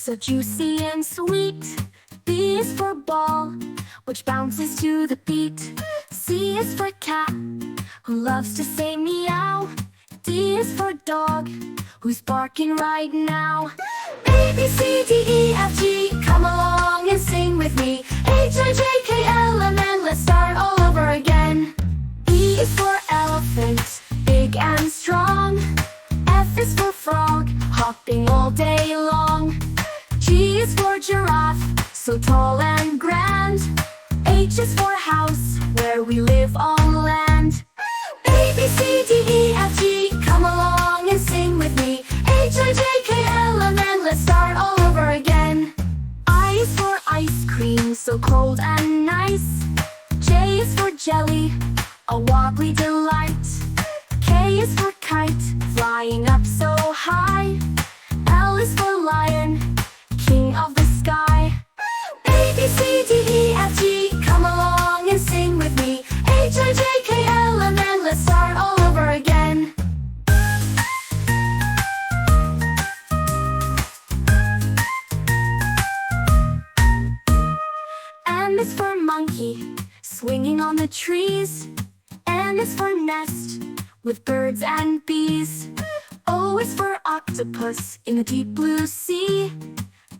so juicy and sweet. B is for ball, which bounces to the beat. C is for cat, who loves to say meow. D is for dog, who's barking right now. A, B, C, D, E, F, G, come along and sing with me. H, I, J, K, L, M, N, let's start all over again. E is for elephant, big and strong. F is for frog, hopping all day long. G is for giraffe, so tall and grand. H is for house, where we live on land. A, B, C, D, E, F, G, come along and sing with me. H, I, J, K, L, M, N, let's start all over again. I is for ice cream, so cold and nice. J is for jelly, a wobbly delight. K is for kite, flying up so high. L is for lion, king of the sky. A, B, C, D, E, F, G, come along and sing with me. H, I, J, K, L, M, N, let's start all over again. M is for monkey, swinging on the trees. N is for nest, with birds and bees. O is for octopus, in the deep blue sea.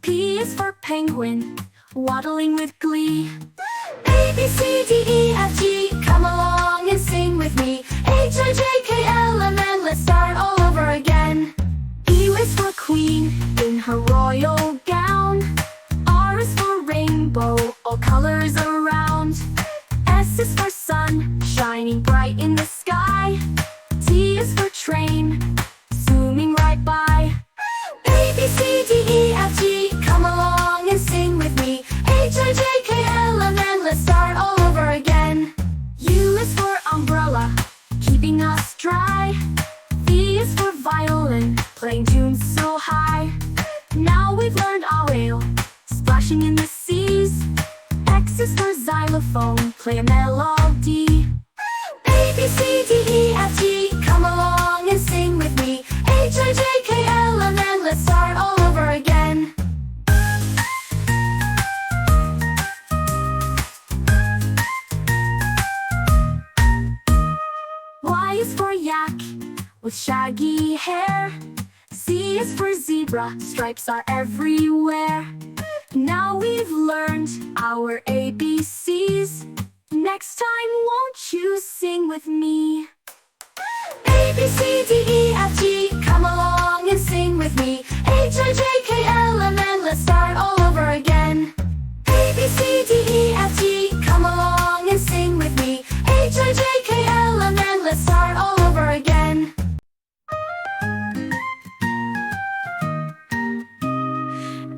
P is for penguin, waddling with glee. A, B, C, D, E, F, G, come along and sing with me. H, I, J, K, L, M, N, let's start all over again. E is for queen, in her royal gown. R is for rainbow, all colors around. S is for sun, shining bright in the sky. T is for train, zooming right by. A, B, C, D, E, F, G, come along and sing with me. H, I, J, K, L, M, N, let's start all over again. U is for umbrella, keeping us dry. V is for violin, playing tunes so high. Now we've learned our whale, splashing in the seas. X is for xylophone, play a melody. A, B, C, D, E, F, G, come along and sing with me. H, I, J, K, L, M, N, let's start all over again. Y is for yak, with shaggy hair. Z is for zebra, stripes are everywhere. Now we've learned our ABCs. Next time, won't you sing with me? A, B, C, D, E, F, G, come along and sing with me. H, I, J, K, L, M, N, let's start all over again. A, B, C, D, E, F, G, come along and sing with me. H, I, J, K, L, M, N, let's start all over again.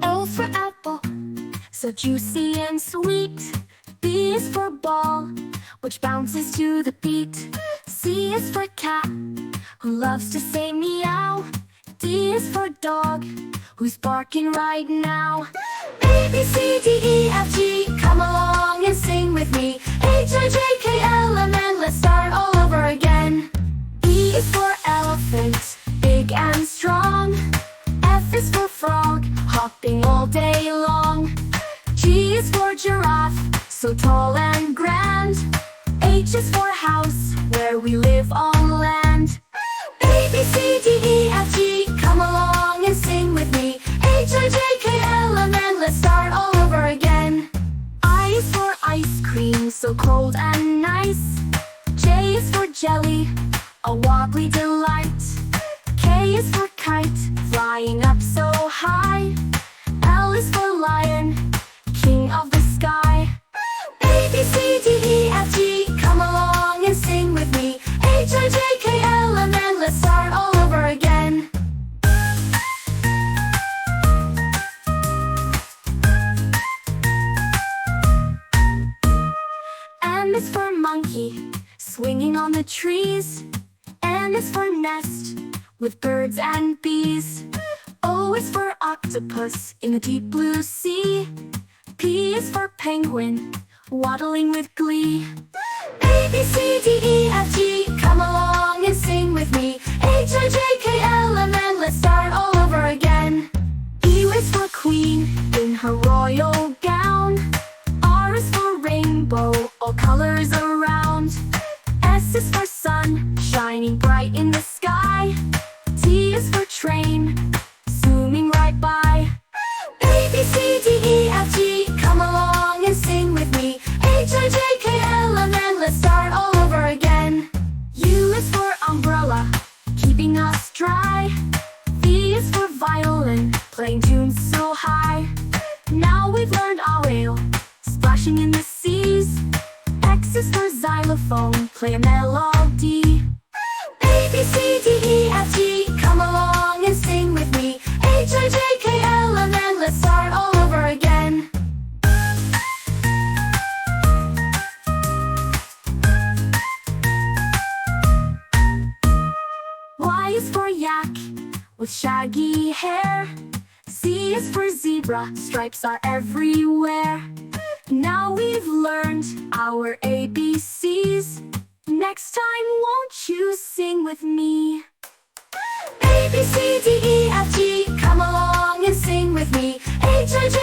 L for apple, so juicy and sweet. B is for ball, which bounces to the beat. C is for cat, who loves to say meow. D is for dog, who's barking right now. A, B, C, D, E, F, G, come along and sing with me. H, I, J, K, L, M, N, let's start all over again. E is for elephant, big and strong. F is for frog, hopping all day long. G is for giraffe, so tall and grand. H is for house, where we live on land. A, B, C, D, E, F, G, come along and sing with me. H, I, J, K, L, M, N, let's start all over again. I is for ice cream, so cold and nice. J is for jelly, a wobbly delight. K is for kite, flying up so high. L is for lion, king of the sky. A, B, C, D, E, F, G, come along and sing with me. H, I, J, K, L, M, N, let's start all over again. M is for monkey, swinging on the trees. N is for nest, with birds and bees. O is for octopus, in the deep blue sea. P is for penguin, waddling with glee. A, B, C, D, E, F, G, come along and sing with me. H, I, J, K, L, M, N, let's start all over again. E is for queen. almost dry. V is for violin, playing tunes so high. Now we've learned our whale, splashing in the seas. X is for xylophone, play a melody. A, B, C, D, E, F, G, come along and sing with me. H, I, J, K, L, and then let's start all over again. Y is for yak, with shaggy hair. Z is for zebra, stripes are everywhere. Now we've learned our ABCs. Next time, won't you sing with me? A, B, C, D, E, F, G, come along and sing with me. H, I, J,